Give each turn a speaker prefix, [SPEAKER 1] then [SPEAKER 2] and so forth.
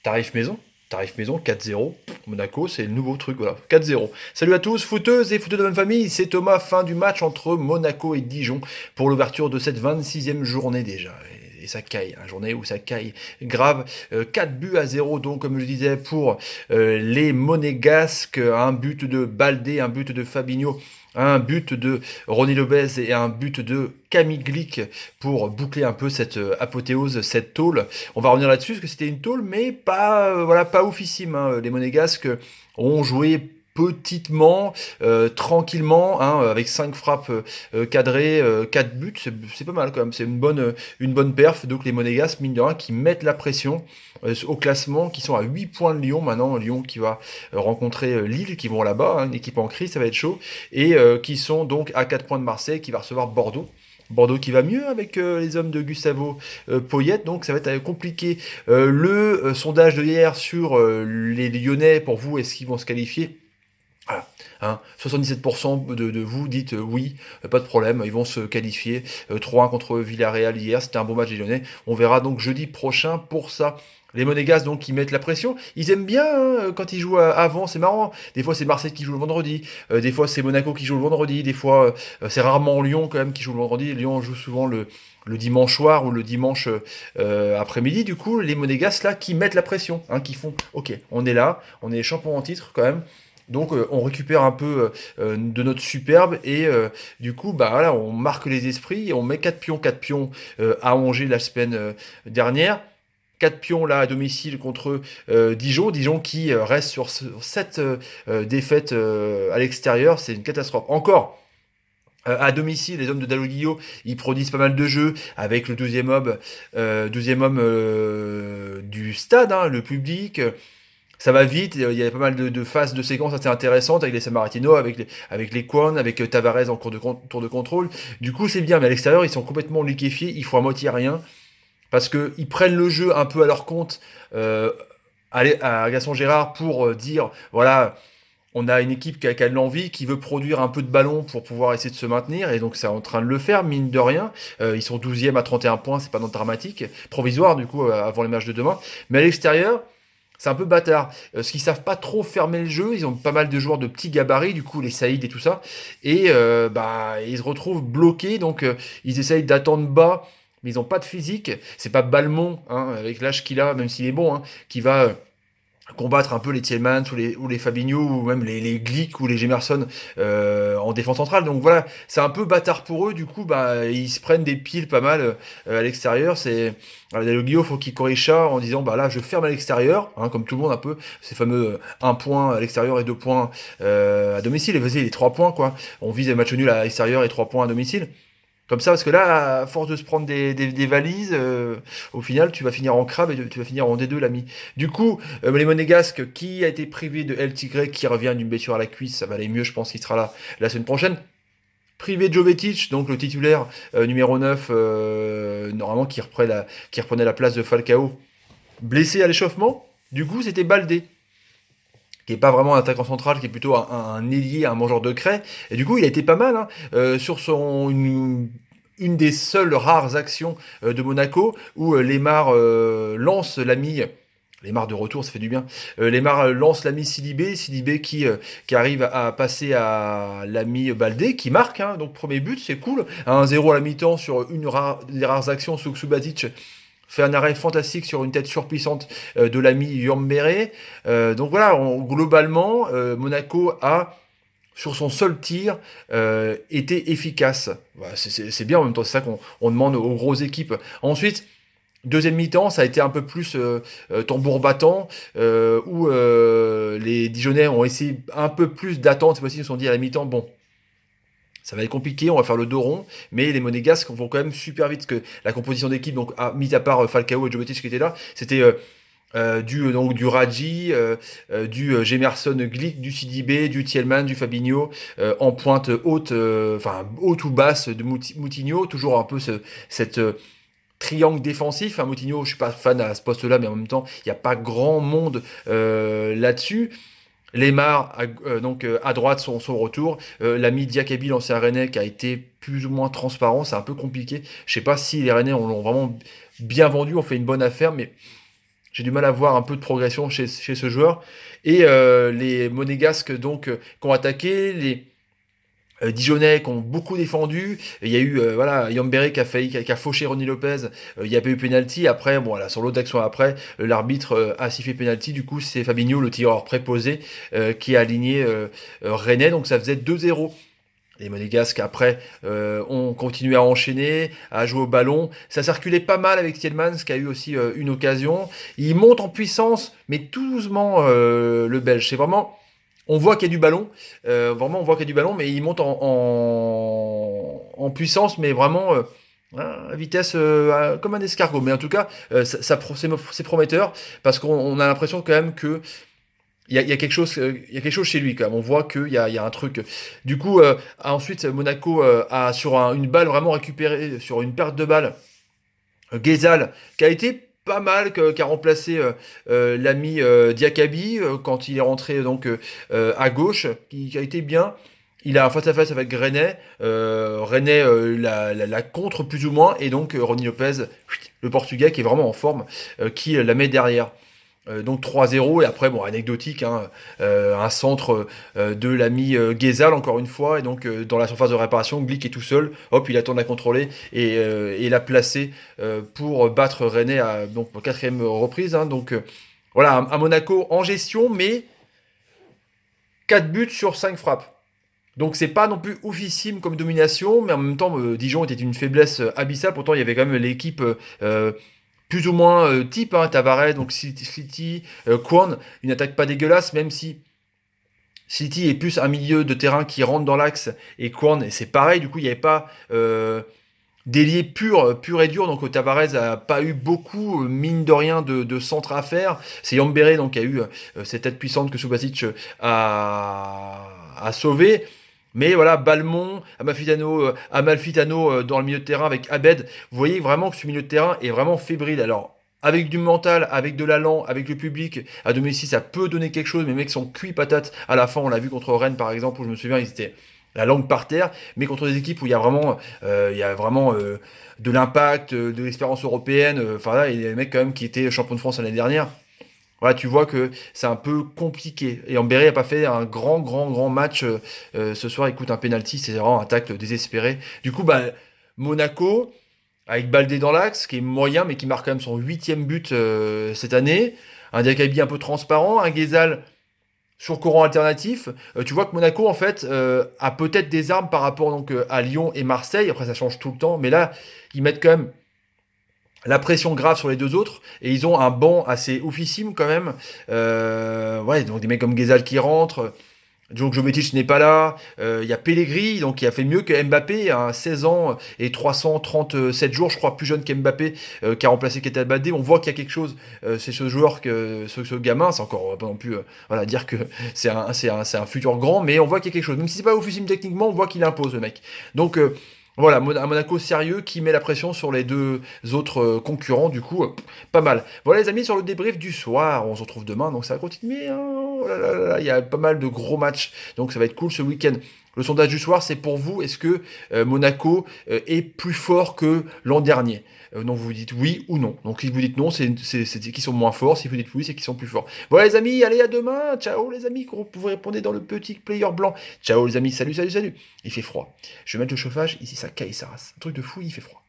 [SPEAKER 1] Tarif maison, tarif maison 4-0. Monaco, c'est le nouveau truc, voilà. 4-0. Salut à tous, footeuses et footeux de bonne famille. C'est Thomas, fin du match entre Monaco et Dijon pour l'ouverture de cette 26e journée déjà. Et ça caille, une journée où ça caille grave. 4 buts à 0, donc, comme je disais, pour les Monégasques. Un but de Baldé, un but de Fabinho, un but de Ronny Lopez et un but de Camille Glick pour boucler un peu cette apothéose, cette tôle. On va revenir là-dessus parce que c'était une tôle, mais pas, voilà, pas oufissime, hein. Les Monégasques ont joué petitement, tranquillement, hein, avec 5 frappes cadrées, 4 buts, c'est pas mal quand même, c'est une bonne perf. Donc les Monégasques, mine de rien, qui mettent la pression au classement, qui sont à 8 points de Lyon maintenant, Lyon qui va rencontrer Lille, qui vont là-bas, hein, une équipe en crise, ça va être chaud, et qui sont donc à 4 points de Marseille, qui va recevoir Bordeaux. Bordeaux qui va mieux avec les hommes de Gustavo Poyet, donc ça va être compliqué. Le sondage de hier sur les Lyonnais, pour vous, est-ce qu'ils vont se qualifier? Voilà, hein, 77% de vous dites oui, pas de problème, ils vont se qualifier. 3-1 contre Villarreal hier, c'était un bon match des Lyonnais. On verra donc jeudi prochain pour ça. Les Monégasques donc qui mettent la pression, ils aiment bien, hein, quand ils jouent avant, c'est marrant. Des fois c'est Marseille qui joue le vendredi, des fois c'est Monaco qui joue le vendredi, des fois c'est rarement Lyon quand même qui joue le vendredi. Lyon joue souvent le dimanche soir ou le dimanche après-midi. Du coup, les Monégasques là qui mettent la pression, hein, qui font ok, on est là, on est champion en titre quand même. Donc on récupère un peu de notre superbe et du coup bah voilà, on marque les esprits et on met 4 pions à Angers la semaine dernière. 4 pions là à domicile contre Dijon. Dijon qui reste sur 7 défaites à l'extérieur, c'est une catastrophe. Encore à domicile, les hommes de Dalloglio, ils produisent pas mal de jeux avec le deuxième homme du stade, hein, le public. Ça va vite, il y a pas mal de phases de séquences assez intéressantes avec les Sammaritino, avec les Kwon, avec Tavares en cours de tour de contrôle. Du coup, c'est bien, mais à l'extérieur, ils sont complètement liquéfiés, ils font à moitié rien, parce qu'ils prennent le jeu un peu à leur compte euh, à Gaston Gérard pour dire, voilà, on a une équipe qui a de l'envie, qui veut produire un peu de ballon pour pouvoir essayer de se maintenir, et donc c'est en train de le faire, mine de rien. Ils sont 12e à 31 points, c'est pas non dramatique, provisoire du coup, avant les matchs de demain. Mais à l'extérieur, c'est un peu bâtard. Parce qu'ils savent pas trop fermer le jeu. Ils ont pas mal de joueurs de petits gabarits, du coup, les Saïd et tout ça. Et bah, ils se retrouvent bloqués. Donc, ils essayent d'attendre bas, mais ils n'ont pas de physique. C'est pas Balmont, hein, avec l'âge qu'il a, même s'il est bon, hein, qui va combattre un peu les Tielemans ou les Fabinho ou même les Glick ou les Gemerson en défense centrale. Donc voilà, c'est un peu bâtard pour eux. Du coup, bah, ils se prennent des piles pas mal à l'extérieur. C'est le Guillaume, faut qu'il corrige ça en disant bah là, je ferme à l'extérieur, hein, comme tout le monde un peu. Ces fameux 1 point à l'extérieur et 2 points à domicile. Et vas-y, les 3 points quoi. On vise les matchs nuls à l'extérieur et 3 points à domicile. Comme ça, parce que là, à force de se prendre des valises, au final, tu vas finir en crabe et tu vas finir en D2, l'ami. Du coup, les Monégasques, qui a été privé de El Tigre, qui revient d'une blessure à la cuisse, ça va aller mieux, je pense qu'il sera là la semaine prochaine. Privé de Jovetic, donc le titulaire numéro 9, normalement, qui reprenait la place de Falcao, blessé à l'échauffement. Du coup, c'était Baldé qui est pas vraiment un attaquant central, qui est plutôt un ailier, un mangeur de craie. Et du coup, il a été pas mal, hein, sur une des seules rares actions de Monaco où Lemar lance l'ami. Lemar de retour, ça fait du bien. Lemar lance l'ami Sidibé, Sidibé qui arrive à passer à l'ami Baldé, qui marque, hein, donc premier but, c'est cool. 1-0 à la mi-temps sur des rares actions, Subasic fait un arrêt fantastique sur une tête surpuissante de l'ami Yambéré. Donc voilà, globalement, Monaco a, sur son seul tir, été efficace. Voilà, c'est bien en même temps, c'est ça qu'on demande aux grosses équipes. Ensuite, deuxième mi-temps, ça a été un peu plus tambour battant, où les Dijonais ont essayé un peu plus d'attente. Cette fois-ci, ils se sont dit à la mi-temps, bon, ça va être compliqué, on va faire le dos rond, mais les Monégasques vont quand même super vite, parce que la composition d'équipe, donc mis à part Falcao et Jovetic qui étaient là, c'était donc du Radji, du Gemerson Glick, du Sidibé, du Thielman, du Fabinho, en pointe haute, enfin haute ou basse de Moutinho, toujours un peu cette triangle défensif. Hein, Moutinho, je suis pas fan à ce poste-là, mais en même temps, il n'y a pas grand monde là-dessus. Lemar, donc à droite, son retour. L'ami Diakaby, l'ancien Rennais, qui a été plus ou moins transparent. C'est un peu compliqué. Je sais pas si les Rennais l'ont vraiment bien vendu, ont fait une bonne affaire, mais j'ai du mal à voir un peu de progression chez ce joueur. Et les Monégasques donc qui ont attaqué, les Dijonais qui ont beaucoup défendu. Il y a eu voilà Yambéré qui a failli qui a fauché Ronny Lopez. Il y a pas eu penalty. Après bon voilà sur l'autre action après l'arbitre a sifflé penalty. Du coup c'est Fabinho le tireur préposé qui a aligné Rennais. Donc ça faisait 2-0. Les Monégasques, après, ont continué à enchaîner, à jouer au ballon. Ça circulait pas mal avec Tielemans, qui a eu aussi une occasion. Il monte en puissance, mais tout doucement, le Belge. C'est vraiment... On voit qu'il y a du ballon. Vraiment, on voit qu'il y a du ballon, mais il monte en puissance, mais vraiment... à vitesse comme un escargot. Mais en tout cas, c'est prometteur, parce qu'on a l'impression quand même que il y a quelque chose, il y a quelque chose chez lui quand même. On voit qu'il y a un truc. Du coup, ensuite, Monaco a sur une balle vraiment récupérée, sur une perte de balle, Ghezal, qui a été pas mal, qui a remplacé l'ami Diakabi quand il est rentré donc à gauche, qui a été bien. Il a un face-à-face avec Rennais. Rennais la contre plus ou moins. Et donc Ronny Lopez, le Portugais qui est vraiment en forme, qui la met derrière. Donc 3-0 et après bon anecdotique hein, un centre de l'ami Ghezal encore une fois et donc dans la surface de réparation Glick est tout seul, hop il attend à contrôler et l'a placé pour battre Rennais donc pour quatrième reprise hein, donc voilà à Monaco en gestion mais 4 buts sur 5 frappes. Donc c'est pas non plus oufissime comme domination, mais en même temps Dijon était une faiblesse abyssale. Pourtant il y avait quand même l'équipe plus ou moins type, hein, Tavares, donc City, Kwon, une attaque pas dégueulasse, même si City est plus un milieu de terrain qui rentre dans l'axe et Kwon, et c'est pareil, du coup il n'y avait pas d'ailier pur et dur, donc Tavares a pas eu beaucoup, mine de rien, de centre à faire. C'est Yambéré donc qui a eu cette tête puissante que Subasic a sauvé. Mais voilà, Balmont, Amalfitano dans le milieu de terrain avec Abed. Vous voyez vraiment que ce milieu de terrain est vraiment fébrile. Alors, avec du mental, avec de l'allant, avec le public, à domicile, ça peut donner quelque chose. Mais les mecs sont cuits patates à la fin. On l'a vu contre Rennes, par exemple, où je me souviens, ils étaient la langue par terre. Mais contre des équipes où il y a vraiment de l'impact, de l'expérience européenne. Enfin là, il y a des mecs quand même qui étaient champions de France l'année dernière. Voilà, tu vois que c'est un peu compliqué. Et Ambéré n'a pas fait un grand match ce soir. Il coûte un penalty, c'est vraiment un tacle désespéré. Du coup, bah, Monaco, avec Baldé dans l'axe, qui est moyen, mais qui marque quand même son 8e but cette année. Un Diakabi un peu transparent, un Ghezal sur courant alternatif. Tu vois que Monaco, en fait, a peut-être des armes par rapport donc, à Lyon et Marseille. Après, ça change tout le temps. Mais là, ils mettent quand même la pression grave sur les deux autres et ils ont un banc assez oufissime quand même ouais donc des mecs comme Ghezal qui rentrent. Donc Jovetic n'est pas là, il y a Pellegrini donc qui a fait mieux que Mbappé à 16 ans et 337 jours je crois plus jeune qu'Mbappé qui a remplacé Keita Balde. On voit qu'il y a quelque chose c'est ce joueur que ce gamin c'est encore pas non plus voilà dire que c'est un futur grand mais on voit qu'il y a quelque chose même si c'est pas oufissime techniquement on voit qu'il impose le mec donc voilà, un Monaco sérieux qui met la pression sur les deux autres concurrents, du coup, pas mal. Voilà les amis, sur le débrief du soir, on se retrouve demain, donc ça va continuer, hein. Oh là là là là, il y a pas mal de gros matchs, donc ça va être cool ce week-end. Le sondage du soir, c'est pour vous, est-ce que Monaco est plus fort que l'an dernier donc vous dites oui ou non. Donc si vous dites non, c'est qu'ils sont moins forts. Si vous dites oui, c'est qu'ils sont plus forts. Voilà les amis, allez à demain. Ciao les amis, vous pouvez répondre dans le petit player blanc. Ciao les amis, salut. Il fait froid. Je vais mettre le chauffage, ici ça caille, ça rase. Un truc de fou, il fait froid.